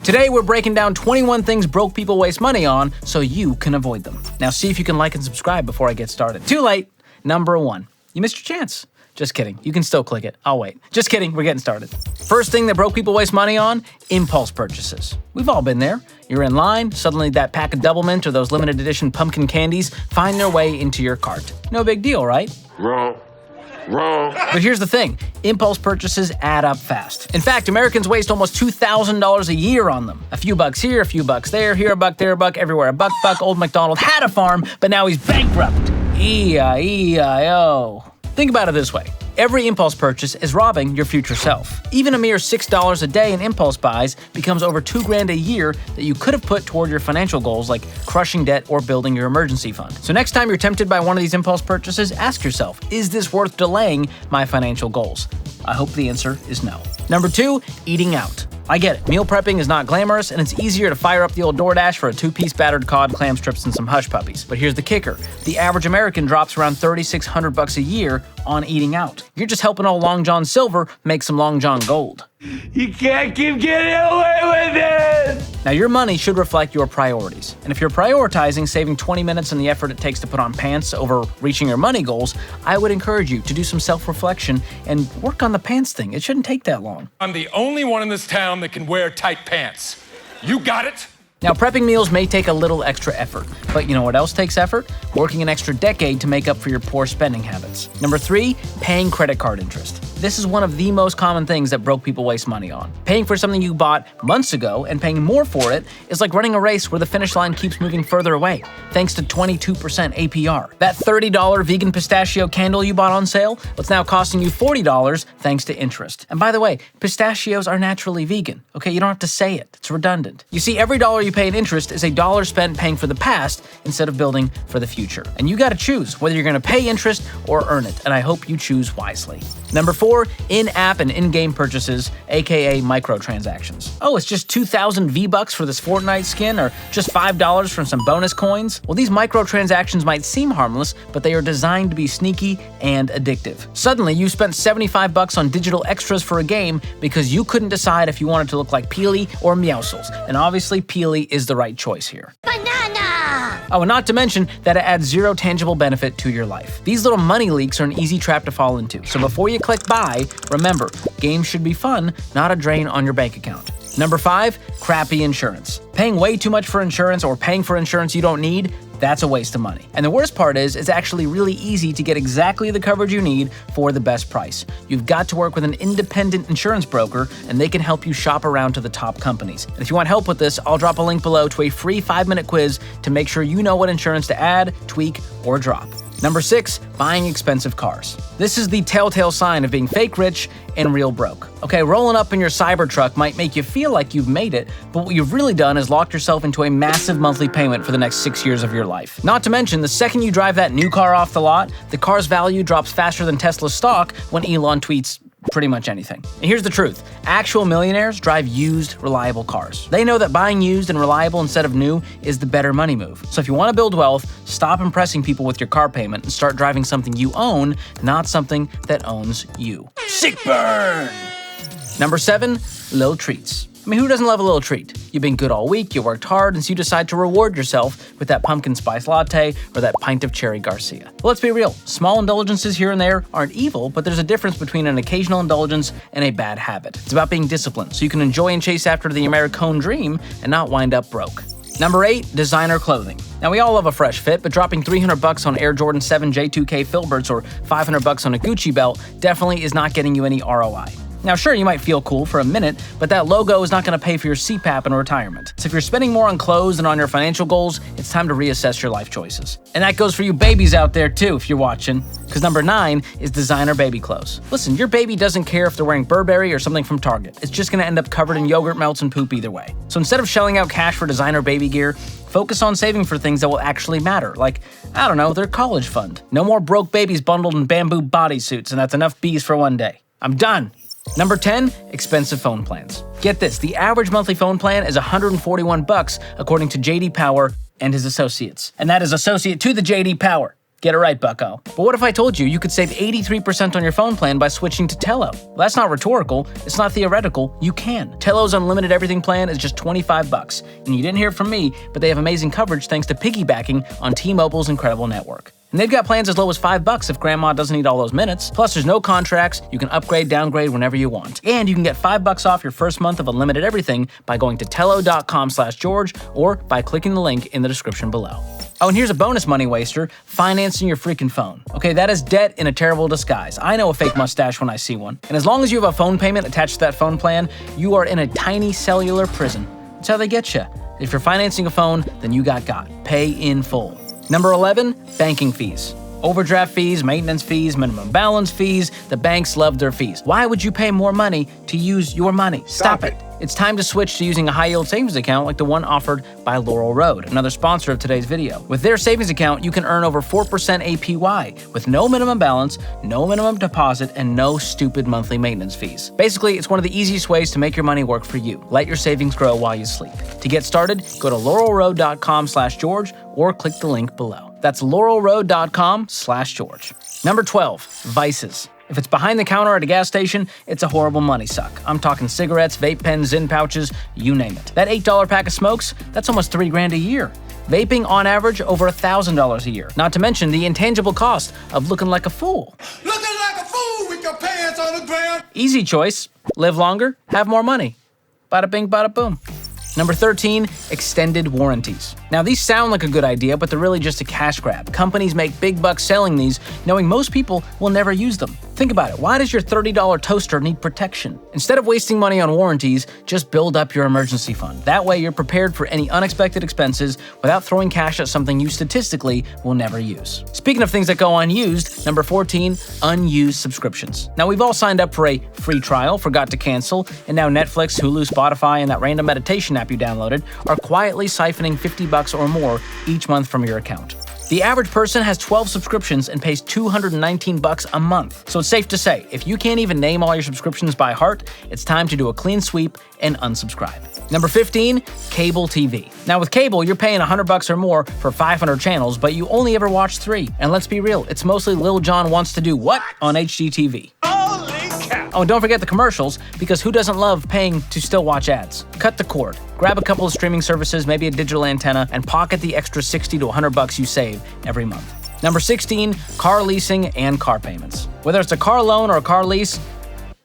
Today, we're breaking down 21 things broke people waste money on so you can avoid them. Now see if you can like and subscribe before I get started. Too late. Number 1. You missed your chance. Just kidding. You can still click it. I'll wait. Just kidding. We're getting started. First thing that broke people waste money on, impulse purchases. We've all been there. You're in line, suddenly that pack of Double Mint or those limited edition pumpkin candies find their way into your cart. No big deal, right? Wrong. But here's the thing, impulse purchases add up fast. In fact, Americans waste almost $2,000 a year on them. A few bucks here, a few bucks there, here a buck, there a buck, everywhere a buck. Old MacDonald had a farm, but now he's bankrupt. E-I-E-I-O. Think about it this way. Every impulse purchase is robbing your future self. Even a mere $6 a day in impulse buys becomes over $2,000 a year that you could have put toward your financial goals like crushing debt or building your emergency fund. So next time you're tempted by one of these impulse purchases, ask yourself, is this worth delaying my financial goals? I hope the answer is no. Number 2, eating out. I get it, meal prepping is not glamorous and it's easier to fire up the old DoorDash for a 2-piece battered cod, clam strips, and some hush puppies. But here's the kicker, the average American drops around $3,600 a year on eating out. You're just helping old Long John Silver make some Long John Gold. You can't keep getting away with it! Now your money should reflect your priorities. And if you're prioritizing saving 20 minutes and the effort it takes to put on pants over reaching your money goals, I would encourage you to do some self-reflection and work on the pants thing. It shouldn't take that long. I'm the only one in this town that can wear tight pants. You got it? Now, prepping meals may take a little extra effort, but you know what else takes effort? Working an extra decade to make up for your poor spending habits. Number 3, paying credit card interest. This is one of the most common things that broke people waste money on. Paying for something you bought months ago and paying more for it is like running a race where the finish line keeps moving further away, thanks to 22% APR. That $30 vegan pistachio candle you bought on sale, it's now costing you $40 thanks to interest. And by the way, pistachios are naturally vegan. Okay, you don't have to say it. It's redundant. You see, every dollar you pay in interest is a dollar spent paying for the past instead of building for the future. And you gotta choose whether you're gonna pay interest or earn it, and I hope you choose wisely. Number 4, in-app and in-game purchases, aka microtransactions. Oh, it's just 2,000 V-Bucks for this Fortnite skin, or just $5 from some bonus coins? Well, these microtransactions might seem harmless, but they are designed to be sneaky and addictive. Suddenly, you spent $75 on digital extras for a game because you couldn't decide if you wanted to look like Peely or Meowscles, and obviously Peely is the right choice here. Banana! Oh, and not to mention that it adds zero tangible benefit to your life. These little money leaks are an easy trap to fall into, so before you click buy, remember, games should be fun, not a drain on your bank account. Number 5, crappy insurance. Paying way too much for insurance or paying for insurance you don't need, that's a waste of money. And the worst part is, it's actually really easy to get exactly the coverage you need for the best price. You've got to work with an independent insurance broker, and they can help you shop around to the top companies. And if you want help with this, I'll drop a link below to a free 5-minute quiz to make sure you know what insurance to add, tweak, or drop. Number 6, buying expensive cars. This is the telltale sign of being fake rich and real broke. Okay, rolling up in your Cybertruck might make you feel like you've made it, but what you've really done is locked yourself into a massive monthly payment for the next 6 years of your life. Not to mention, the second you drive that new car off the lot, the car's value drops faster than Tesla's stock when Elon tweets pretty much anything. And here's the truth. Actual millionaires drive used, reliable cars. They know that buying used and reliable instead of new is the better money move. So if you want to build wealth, stop impressing people with your car payment and start driving something you own, not something that owns you. Sick burn! Number 7, little treats. I mean, who doesn't love a little treat? You've been good all week, you worked hard, and so you decide to reward yourself with that pumpkin spice latte or that pint of cherry Garcia. Well, let's be real, small indulgences here and there aren't evil, but there's a difference between an occasional indulgence and a bad habit. It's about being disciplined, so you can enjoy and chase after the Americone dream and not wind up broke. Number 8, designer clothing. Now, we all love a fresh fit, but dropping $300 on Air Jordan 7 J2K Filberts or $500 on a Gucci belt definitely is not getting you any ROI. Now, sure, you might feel cool for a minute, but that logo is not going to pay for your CPAP in retirement. So if you're spending more on clothes than on your financial goals, it's time to reassess your life choices. And that goes for you babies out there too, if you're watching. Because number 9 is designer baby clothes. Listen, your baby doesn't care if they're wearing Burberry or something from Target. It's just going to end up covered in yogurt melts and poop either way. So instead of shelling out cash for designer baby gear, focus on saving for things that will actually matter, like, I don't know, their college fund. No more broke babies bundled in bamboo bodysuits, and that's enough bees for one day. I'm done. Number 10, expensive phone plans. Get this, the average monthly phone plan is $141 according to JD Power and his associates. And that is associate to the JD Power. Get it right, bucko. But what if I told you could save 83% on your phone plan by switching to Tello? Well, that's not rhetorical, it's not theoretical, you can. Tello's unlimited everything plan is just $25. And you didn't hear it from me, but they have amazing coverage thanks to piggybacking on T-Mobile's incredible network. And they've got plans as low as $5 if grandma doesn't need all those minutes. Plus, there's no contracts, you can upgrade, downgrade whenever you want. And you can get $5 off your first month of unlimited everything by going to tello.com/George or by clicking the link in the description below. Oh, and here's a bonus money waster, financing your freaking phone. Okay, that is debt in a terrible disguise. I know a fake mustache when I see one. And as long as you have a phone payment attached to that phone plan, you are in a tiny cellular prison. That's how they get you. If you're financing a phone, then you got. Pay in full. Number 11, banking fees. Overdraft fees, maintenance fees, minimum balance fees. The banks love their fees. Why would you pay more money to use your money? Stop it. It's time to switch to using a high-yield savings account like the one offered by Laurel, another sponsor of today's video. With their savings account, you can earn over 4% APY with no minimum balance, no minimum deposit, and no stupid monthly maintenance fees. Basically, it's one of the easiest ways to make your money work for you. Let your savings grow while you sleep. To get started, go to laurelroad.com/George or click the link below. That's laurelroad.com/George. Number 12, vices. If it's behind the counter at a gas station, it's a horrible money suck. I'm talking cigarettes, vape pens, Zyn pouches, you name it. That $8 pack of smokes, that's almost $3,000 a year. Vaping on average over $1,000 a year. Not to mention the intangible cost of looking like a fool. Looking like a fool with your pants on the ground. Easy choice. Live longer, have more money. Bada bing, bada boom. Number 13, extended warranties. Now, these sound like a good idea, but they're really just a cash grab. Companies make big bucks selling these, knowing most people will never use them. Think about it. Why does your $30 toaster need protection? Instead of wasting money on warranties, just build up your emergency fund. That way, you're prepared for any unexpected expenses without throwing cash at something you statistically will never use. Speaking of things that go unused, number 14, unused subscriptions. Now, we've all signed up for a free trial, forgot to cancel, and now Netflix, Hulu, Spotify, and that random meditation app you downloaded are quietly siphoning $50 or more each month from your account. The average person has 12 subscriptions and pays $219 a month. So it's safe to say, if you can't even name all your subscriptions by heart, it's time to do a clean sweep and unsubscribe. Number 15, cable TV. Now with cable, you're paying $100 or more for 500 channels, but you only ever watch 3. And let's be real, it's mostly Lil Jon Wants to Do What on HGTV. Oh, and don't forget the commercials, because who doesn't love paying to still watch ads? Cut the cord, grab a couple of streaming services, maybe a digital antenna, and pocket the extra $60 to $100 you save every month. Number 16, car leasing and car payments. Whether it's a car loan or a car lease,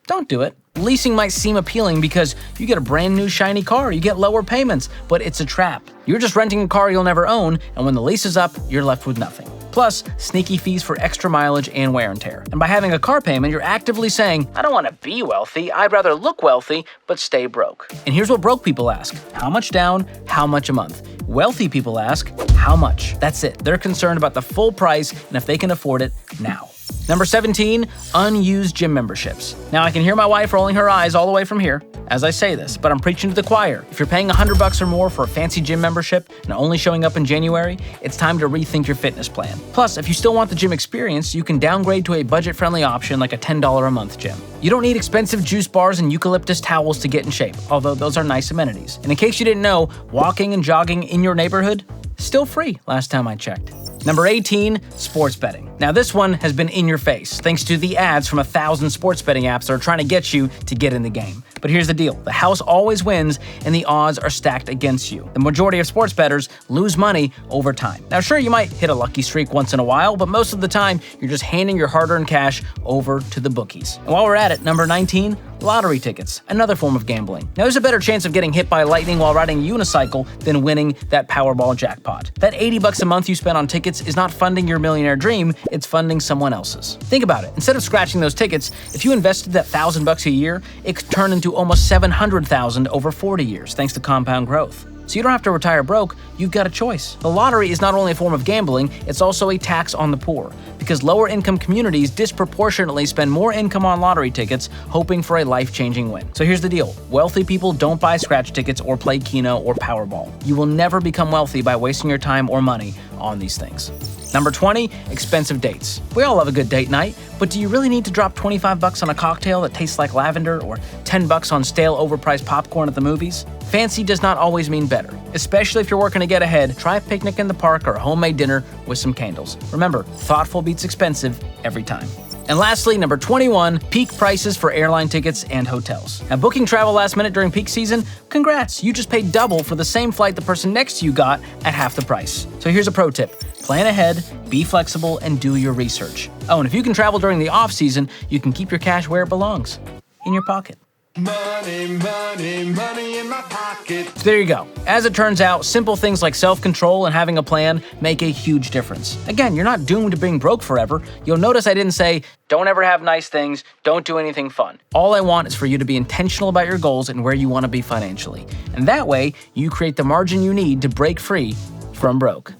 don't do it. Leasing might seem appealing because you get a brand new shiny car, you get lower payments, but it's a trap. You're just renting a car you'll never own, and when the lease is up, you're left with nothing. Plus, sneaky fees for extra mileage and wear and tear. And by having a car payment, you're actively saying, I don't want to be wealthy, I'd rather look wealthy, but stay broke. And here's what broke people ask. How much down? How much a month? Wealthy people ask, how much? That's it. They're concerned about the full price and if they can afford it now. Number 17, unused gym memberships. Now, I can hear my wife rolling her eyes all the way from here as I say this, but I'm preaching to the choir. If you're paying $100 or more for a fancy gym membership and only showing up in January, it's time to rethink your fitness plan. Plus, if you still want the gym experience, you can downgrade to a budget-friendly option like a $10 a month gym. You don't need expensive juice bars and eucalyptus towels to get in shape, although those are nice amenities. And in case you didn't know, walking and jogging in your neighborhood, still free last time I checked. Number 18, sports betting. Now this one has been in your face, thanks to the ads from 1,000 sports betting apps that are trying to get you to get in the game. But here's the deal, the house always wins and the odds are stacked against you. The majority of sports bettors lose money over time. Now sure, you might hit a lucky streak once in a while, but most of the time, you're just handing your hard-earned cash over to the bookies. And while we're at it, number 19, lottery tickets, another form of gambling. Now there's a better chance of getting hit by lightning while riding a unicycle than winning that Powerball jackpot. That $80 a month you spend on tickets is not funding your millionaire dream, it's funding someone else's. Think about it, instead of scratching those tickets, if you invested that $1,000 a year, it could turn into almost $700,000 over 40 years, thanks to compound growth. So you don't have to retire broke, you've got a choice. The lottery is not only a form of gambling, it's also a tax on the poor, because lower income communities disproportionately spend more income on lottery tickets, hoping for a life-changing win. So here's the deal, wealthy people don't buy scratch tickets or play Keno or Powerball. You will never become wealthy by wasting your time or money on these things. Number 20, expensive dates. We all love a good date night, but do you really need to drop $25 on a cocktail that tastes like lavender or $10 on stale, overpriced popcorn at the movies? Fancy does not always mean better. Especially if you're working to get ahead, try a picnic in the park or a homemade dinner with some candles. Remember, thoughtful beats expensive every time. And lastly, number 21, peak prices for airline tickets and hotels. Now, booking travel last minute during peak season? Congrats, you just paid double for the same flight the person next to you got at half the price. So here's a pro tip. Plan ahead, be flexible, and do your research. Oh, and if you can travel during the off season, you can keep your cash where it belongs, in your pocket. Money, money, money in my pocket. So there you go. As it turns out, simple things like self-control and having a plan make a huge difference. Again, you're not doomed to being broke forever. You'll notice I didn't say, don't ever have nice things, don't do anything fun. All I want is for you to be intentional about your goals and where you want to be financially. And that way, you create the margin you need to break free from broke.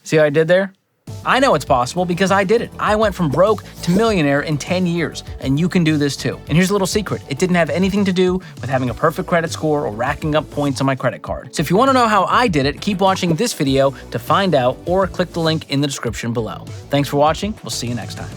See what I did there? I know it's possible because I did it. I went from broke to millionaire in 10 years, and you can do this too. And here's a little secret. It didn't have anything to do with having a perfect credit score or racking up points on my credit card. So if you want to know how I did it, keep watching this video to find out or click the link in the description below. Thanks for watching. We'll see you next time.